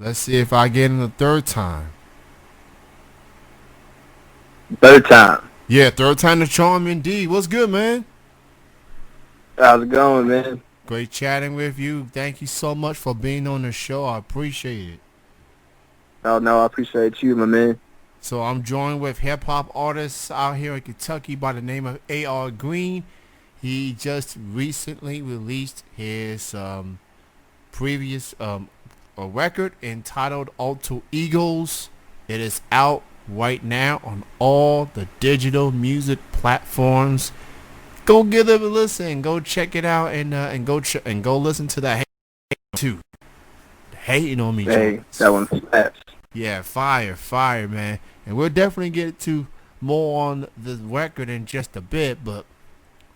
Let's see if I get in the third time. Third time. Yeah, third time the charm indeed. What's good, man? How's it going, man? Great chatting with you. Thank you so much for being on the show. I appreciate it. Oh no, I appreciate you, my man. So I'm joined with hip hop artists out here in Kentucky by the name of A.R. Green. He just recently released his previous a record entitled Alter Egos. It is out right now on all the digital music platforms. Go give it a listen. Go check it out and go listen to that too. Hating on me, Hey, Jones. that one slaps. Yeah, fire, man. And we'll definitely get to more on the record in just a bit. But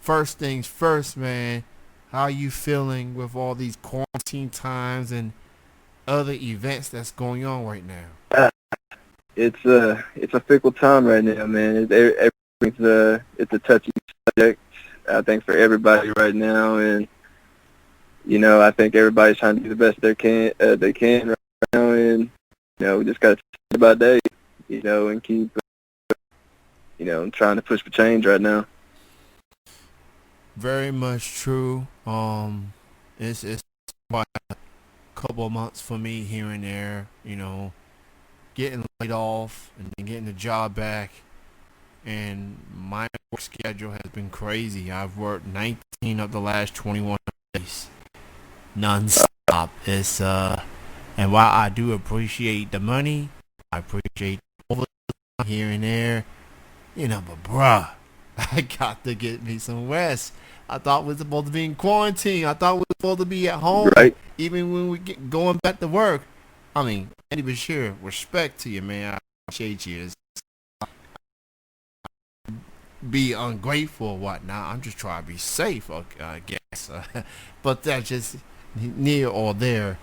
first things first, man. How you feeling with all these quarantine times and other events that's going on right now? Uh, it's a fickle time right now, man. Everything's it's a touchy subject. I think for everybody right now, and I think everybody's trying to do the best they can right now, and we just got to day by day, and keep trying to push for change right now. Very much true. It's quite a couple of months for me here and there. Getting laid off and then getting the job back, and my work schedule has been crazy. I've worked 19 of the last 21 days, non-stop. And while I do appreciate the money, I appreciate overtime here and there. But bruh, I got to get me some rest. I thought we were supposed to be in quarantine. I thought we were supposed to be at home, Right? even when we get going back to work. I mean, Eddie Bashir, respect to you, man. I appreciate you. Be ungrateful or whatnot. I'm just trying to be safe, I guess. But that's just near or there.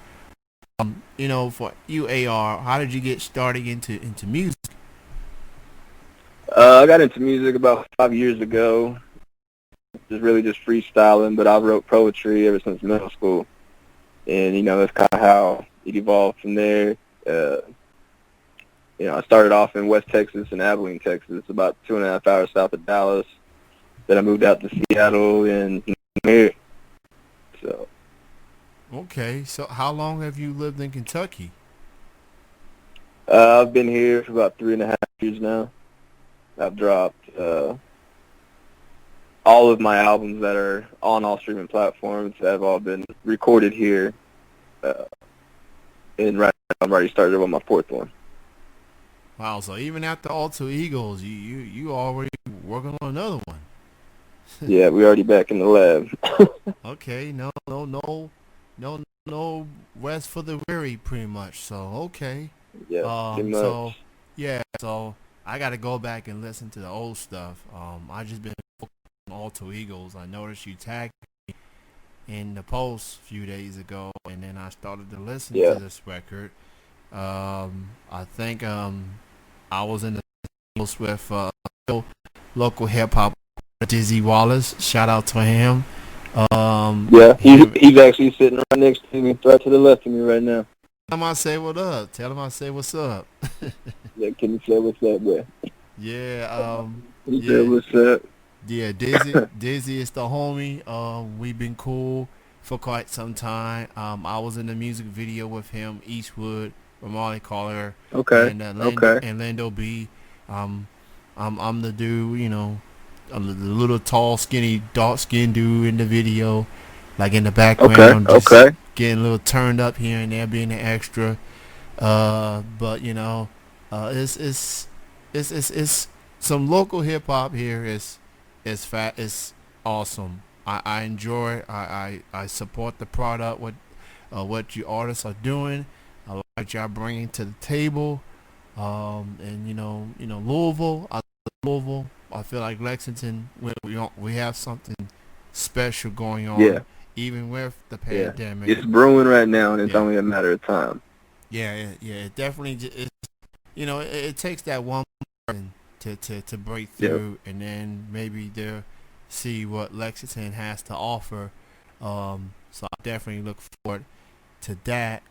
For you, AR, how did you get started into music? I got into music about 5 years ago. Just freestyling, but I wrote poetry ever since middle school, and that's kind of how it evolved from there. I started off in West Texas and Abilene, Texas, about 2.5 hours south of Dallas. Then I moved out to Seattle and here. So Okay, so how long have you lived in Kentucky? I've been here for about 3.5 years now. I've dropped all of my albums that are on all streaming platforms have all been recorded here. Uh, and right now I'm already started on my fourth one. Wow, so even after Alter Egos, you already working on another one. Yeah, we already back in the lab. Okay, no rest for the weary, pretty much. So okay, Yeah, pretty so much. yeah, so I got to go back and listen to the old stuff. I just been on Alter Egos. I noticed you tagged in the post a few days ago, and then I started to listen to Yeah. this record. I think I was in the post with local hip hop Dizzy Wallace. Shout out to him. Yeah, he's He he's actually sitting right next to me, right to the left of me right now. tell him I say what up. Tell him I say what's up. Yeah, can you say what's up, boy? Yeah, Can you say yeah, what's up? yeah. Dizzy is the homie. We've been cool for quite some time. I was in the music video with him, Eastwood, Ramali Collar, Okay, and okay, Lando B. Um, I'm the dude, I'm the little tall, skinny, dark skinned dude in the video, like in the okay, background, just okay. getting a little turned up here and there, being an extra. But it's some local hip hop here is fat. It's awesome. I enjoy it. I support the product. What you artists are doing. I like what y'all bringing to the table. And Louisville. I love Louisville. I feel like Lexington. We have something special going on, Yeah, even with the yeah. pandemic. It's brewing right now, and it's Yeah, only a matter of time. yeah. It definitely. It takes that one person to break Yep. through, and then maybe they'll see what Lexington has to offer. So I definitely look forward to that.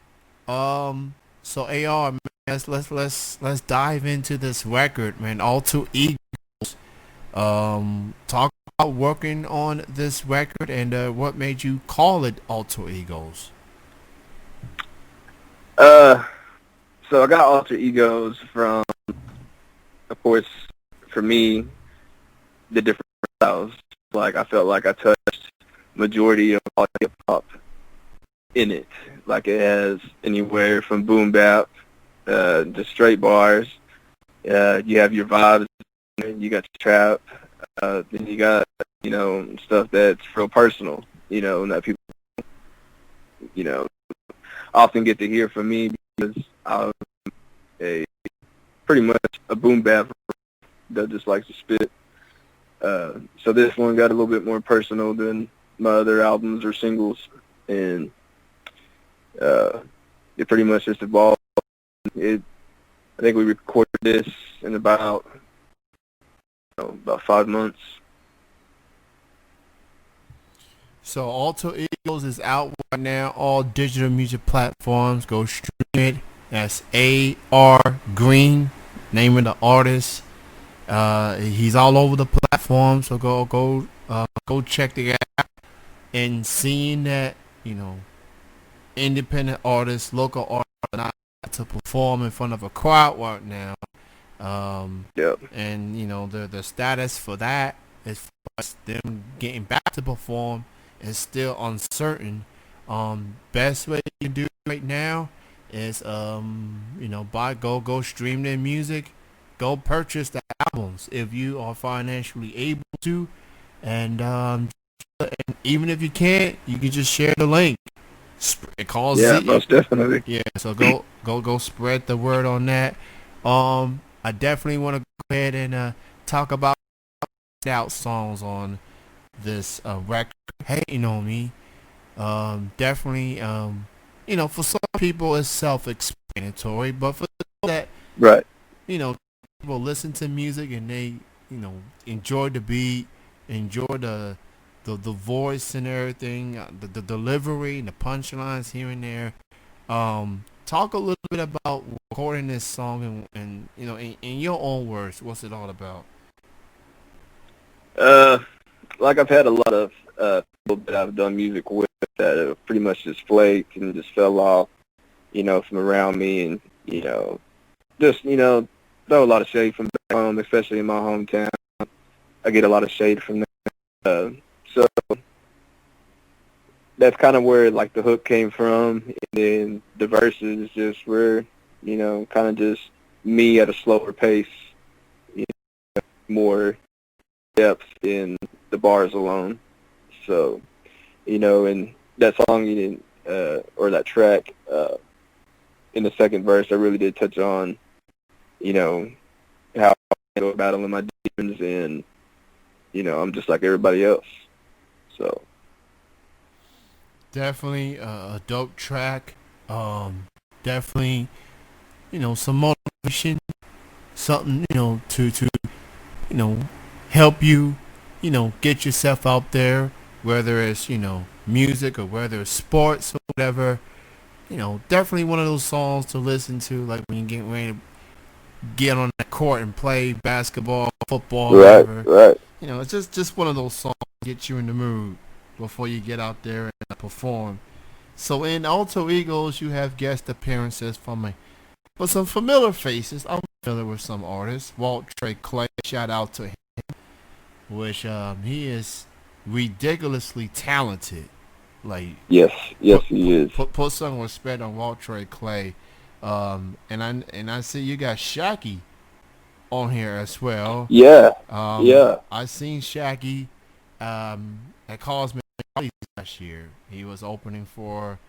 Um, So AR, man, let's dive into this record, man. Alter Ego. Talk about working on this record and what made you call it Alter Egos. Uh, so I got alter egos from, of course, for me, the different styles. Like I felt like I touched majority of all hip hop in it. Like it has anywhere from boom bap, to straight bars. You have your vibes. You got your trap. Then you got stuff that's real personal. That people you know often get to hear from me because I'm a pretty much a boom bap that just likes to spit. So this one got a little bit more personal than my other albums or singles, and it pretty much just evolved. I think we recorded this in about 5 months. So Alter Egos is out right now, all digital music platforms. Go stream it. That's AR Green, name of the artist. He's all over the platform, so go check the app and seeing that independent artists, local artists, are not to perform in front of a crowd right now. Yep. And the status for that as far as them getting back to perform is still uncertain. Best way you can do right now is buy go stream their music, go purchase the albums if you are financially able to, and even if you can't, you can just share the link. It calls Yeah, it. most definitely. Yeah, so go spread the word on that. I definitely want to go ahead and talk about out songs on this record. Hating on me. Definitely. For some people it's self-explanatory, but for that, Right. you know, people listen to music and they, enjoy the beat, enjoy the voice and everything, the delivery and the punchlines here and there. Talk a little bit about recording this song and in your own words, what's it all about? Like I've had a lot of people that I've done music with that have pretty much just flaked and just fell off, from around me, and just throw a lot of shade from back home, especially in my hometown. I get a lot of shade from there. So that's kind of where like the hook came from, and then the verses just were, kind of just me at a slower pace, more depth in the bars alone. So, and that song, or that track, in the second verse, I really did touch on, how I go battling my demons, and, I'm just like everybody else. So. Definitely a dope track. Definitely, some motivation, something, to help you, get yourself out there, whether it's, music or whether it's sports or whatever. Definitely one of those songs to listen to, like when you get ready to get on the court and play basketball, football, Right, whatever. right. It's just one of those songs that get you in the mood before you get out there and perform. So in Alter Egos, you have guest appearances but some familiar faces. I'm familiar with some artists. Walt Trey Clay, shout out to him, which he is ridiculously talented. Like Yes, he is. put some respect on Walt Trey Clay. And I see you got Shaggy on here as well. Yeah, yeah. I seen Shaggy at Cosmic last year. He was opening for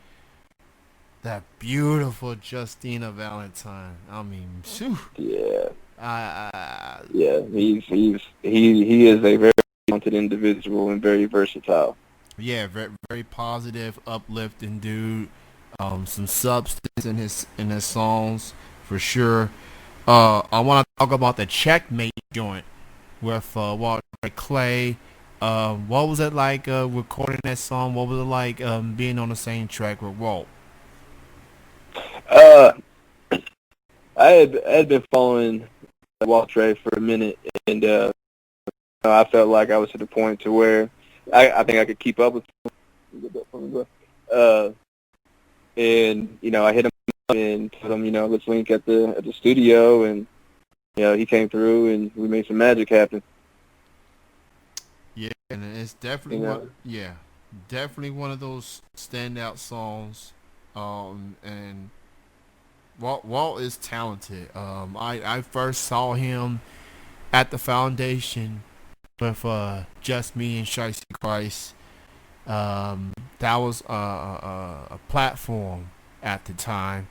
that beautiful Justina Valentine. I mean, phew. Yeah. I Yeah, he is a very talented individual and very versatile. yeah, very, very positive, uplifting dude. Some substance in his songs for sure. I want to talk about the Checkmate joint with Walter Clay. What was it like recording that song? What was it like being on the same track with Walt? I had been following Walt Trey for a minute, and I felt like I was to the point to where I think I could keep up with him. And I hit him up and told him, let's link at the studio, and he came through and we made some magic happen. Yeah, and it's definitely definitely one of those standout songs. And Walt is talented. I first saw him at the foundation with Just Me and Shiesty Christ. That was a platform at the time,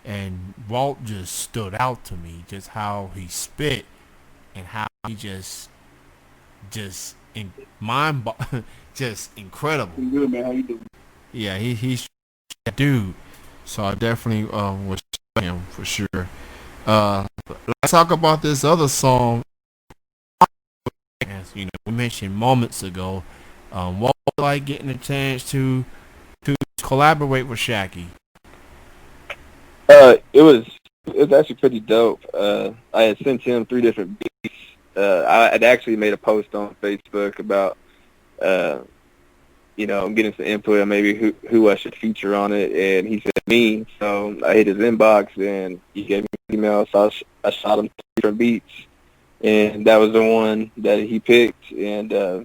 and Walt just stood out to me, just how he spit and how he just in mind just incredible. Good, man. How you doing? Yeah, he's a dude. So I definitely was him for sure. Let's talk about this other song. As we mentioned moments ago, what was it like getting a chance to collaborate with Shaggy? It was actually pretty dope. I had sent him 3 different beats. I had actually made a post on Facebook about getting some input on maybe who I should feature on it, and he said me. So I hit his inbox, and he gave me an email. So I shot him 3 different beats, and that was the one that he picked. And I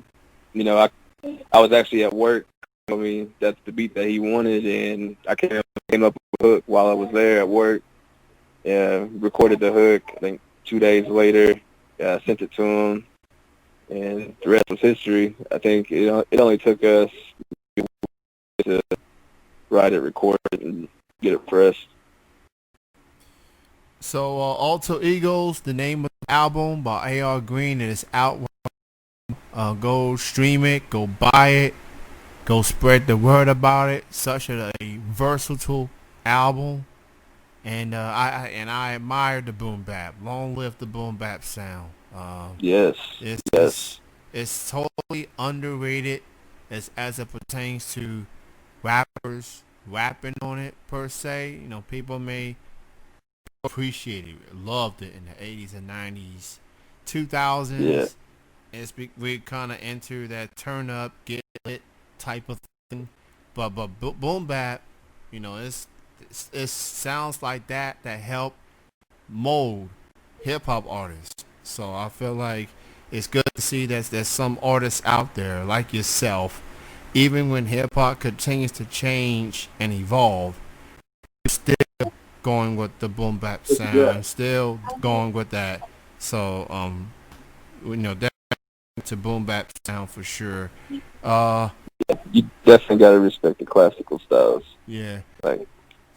was actually at work. I mean, that's the beat that he wanted, and I came up with a hook while I was there at work. Recorded the hook. I think 2 days later, sent it to him, and the rest was history. I think it only took us to write it, record it, and get it pressed. So Alter Egos, the name of the album by A.R. Green, and it's out. Go stream it, go buy it, go spread the word about it. Such a versatile album, and I admire the boom bap. Long live the boom bap sound. Yes. It's totally underrated as it pertains to rappers rapping on it per se. People may appreciate it, loved it in the 80s and 90s, 2000s. Yeah. We kind of enter that turn up, get lit type of thing. But boom bap, it sounds like that helped mold hip hop artists. So I feel like it's good to see that there's some artists out there like yourself, even when hip hop continues to change and evolve, still going with the boom bap sound, still going with that. So definitely to boom bap sound for sure. You definitely gotta respect the classical styles. Yeah. Like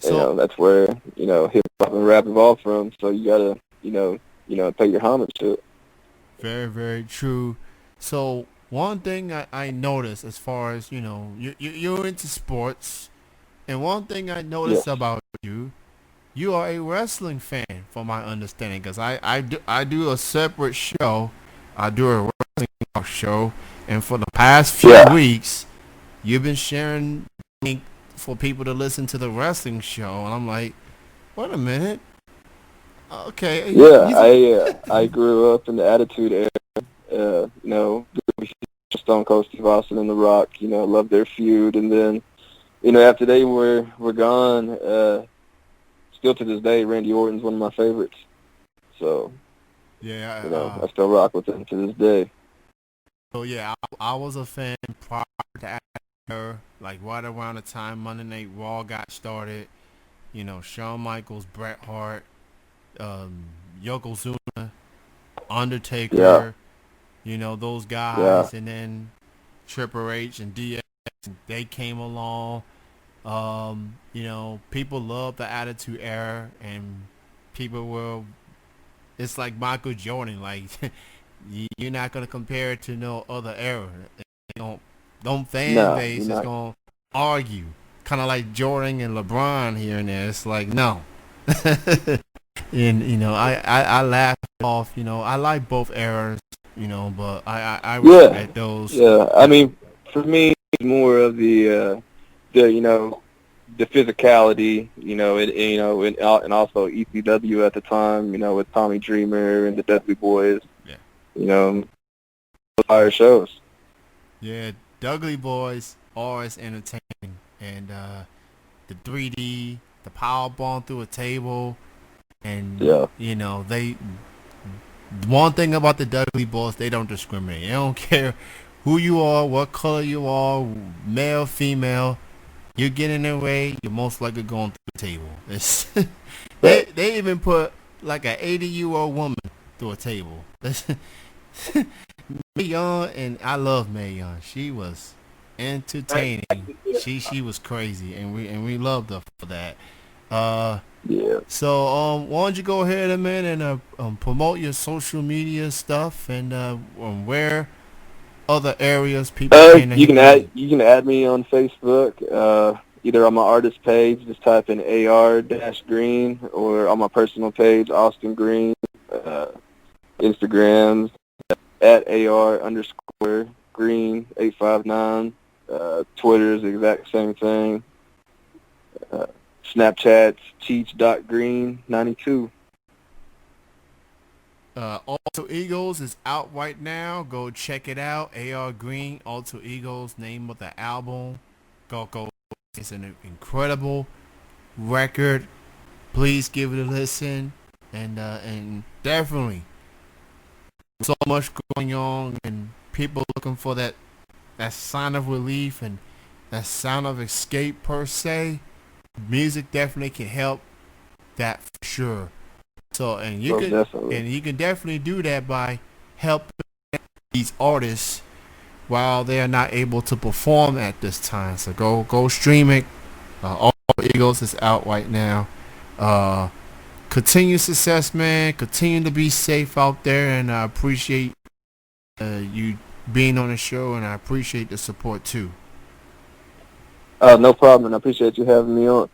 that's where hip hop and rap evolved from. So you gotta pay your homage to it. Very, very true. So one thing I noticed, as far as you're into sports, and one thing I noticed about you are a wrestling fan, from my understanding, because I do a separate show. I do a wrestling show, and for the past few weeks, you've been sharing link for people to listen to the wrestling show, and I'm like, wait a minute. Okay. Yeah, I grew up in the Attitude Era. Stone Cold Steve Austin and The Rock. Loved their feud, and then after they were gone, still to this day, Randy Orton's one of my favorites. So I still rock with him to this day. So yeah, I was a fan prior to her, like right around the time Monday Night Raw got started. Shawn Michaels, Bret Hart, Yokozuna, Undertaker, those guys, and then Triple H and DX, they came along. People love the Attitude Era, and people will. It's like Michael Jordan, like you're not gonna compare it to no other era. Don't fan base is gonna argue, kind of like Jordan and LeBron here and there. It's like no. And I laugh off. I like both eras. But I respect those. Yeah, I mean, for me, it's more of the the physicality, and also ECW at the time, with Tommy Dreamer and the Dudley Boys, Yeah. Fire shows. Yeah, Dudley Boys always entertaining, and the 3D, the power bomb through a table, and Yeah. they. One thing about the Dudley Boys, they don't discriminate. They don't care who you are, what color you are, male, female. You get in their way, you're most likely going through the table. They even put like an 80-year-old woman through a table. Mae Young, and I love Mae Young. She was entertaining. She was crazy, and we loved her for that. Yeah. So why don't you go ahead, man, and promote your social media stuff and where other areas people can. You can add me on Facebook. Either on my artist page, just type in AR-Green, or on my personal page, Austin Green. Instagrams at AR_Green859. Twitter's the exact same thing. Snapchat's Cheech.Green92. Alter Egos is out right now. Go check it out. AR Green, Alter Egos, name of the album. Go. It's an incredible record. Please give it a listen. And definitely so much going on, and people looking for that sign of relief and that sound of escape per se. Music definitely can help that for sure. So you can definitely do that by helping these artists while they are not able to perform at this time. So go stream it. All Eagles is out right now. Continue success, man. Continue to be safe out there, and I appreciate you being on the show, and I appreciate the support too. No problem, and I appreciate you having me on.